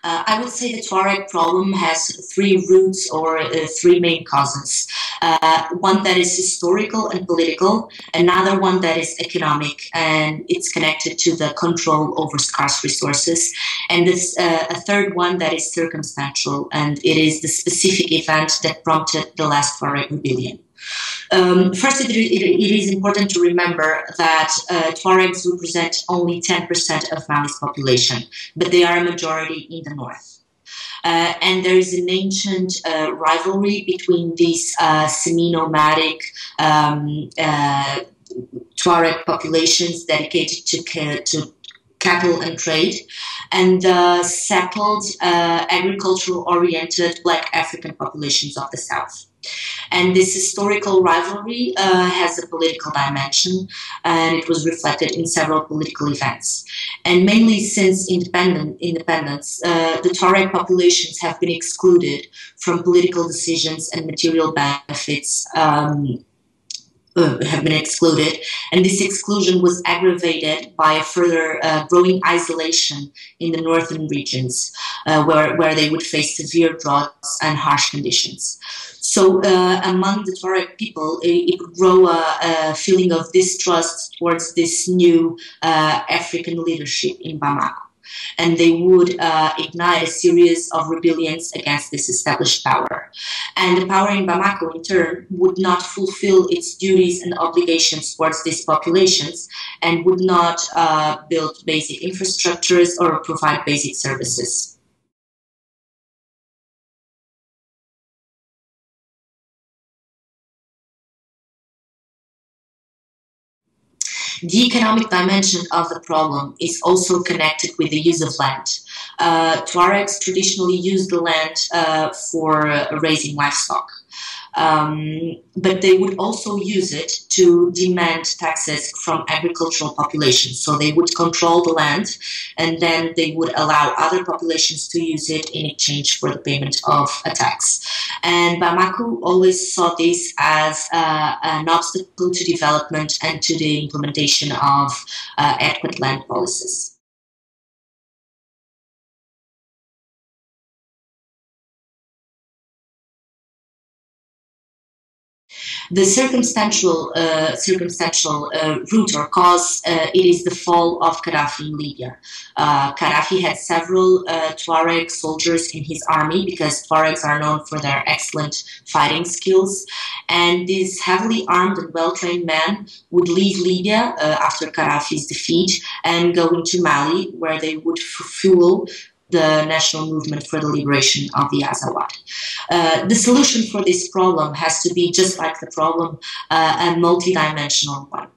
I would say the Tuareg problem has three roots or three main causes. One that is historical and political, another one that is economic and it's connected to the control over scarce resources, and this a third one that is circumstantial, and it is the specific event that prompted the last Tuareg rebellion. First, it is important to remember that Tuaregs represent only 10% of Mali's population, but they are a majority in the north. And there is an ancient rivalry between these semi-nomadic Tuareg populations dedicated to cattle and trade, and settled agricultural-oriented Black African populations of the south. And this historical rivalry has a political dimension, and it was reflected in several political events. And mainly since independence, the Tuareg populations have been excluded from political decisions and material benefits. Have been excluded, and this exclusion was aggravated by a further growing isolation in the northern regions, where they would face severe droughts and harsh conditions. So among the Tuareg people, it would grow a feeling of distrust towards this new African leadership in Bamako. And they would ignite a series of rebellions against this established power. And the power in Bamako, in turn, would not fulfill its duties and obligations towards these populations and would not build basic infrastructures or provide basic services. The economic dimension of the problem is also connected with the use of land. Tuaregs traditionally use the land for raising livestock. But they would also use it to demand taxes from agricultural populations. So they would control the land, and then they would allow other populations to use it in exchange for the payment of a tax. And Bamako always saw this as an obstacle to development and to the implementation of adequate land policies. The circumstantial root or cause, it is the fall of Gaddafi in Libya. Gaddafi had several Tuareg soldiers in his army because Tuaregs are known for their excellent fighting skills. And these heavily armed and well-trained men would leave Libya after Gaddafi's defeat and go into Mali, where they would fuel the national movement for the liberation of the Azawad. The solution for this problem has to be, just like the problem, a multidimensional one.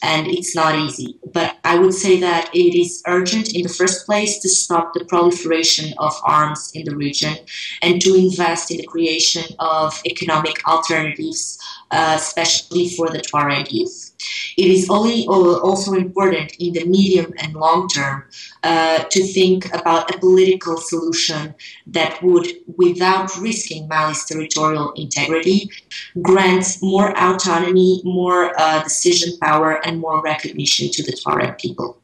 And it's not easy. But I would say that it is urgent in the first place to stop the proliferation of arms in the region and to invest in the creation of economic alternatives, especially for the Tuareg youth. It is also important in the medium and long term to think about a political solution that would, without risking Mali's territorial integrity, grant more autonomy, more decision power, and more recognition to the Tuareg people.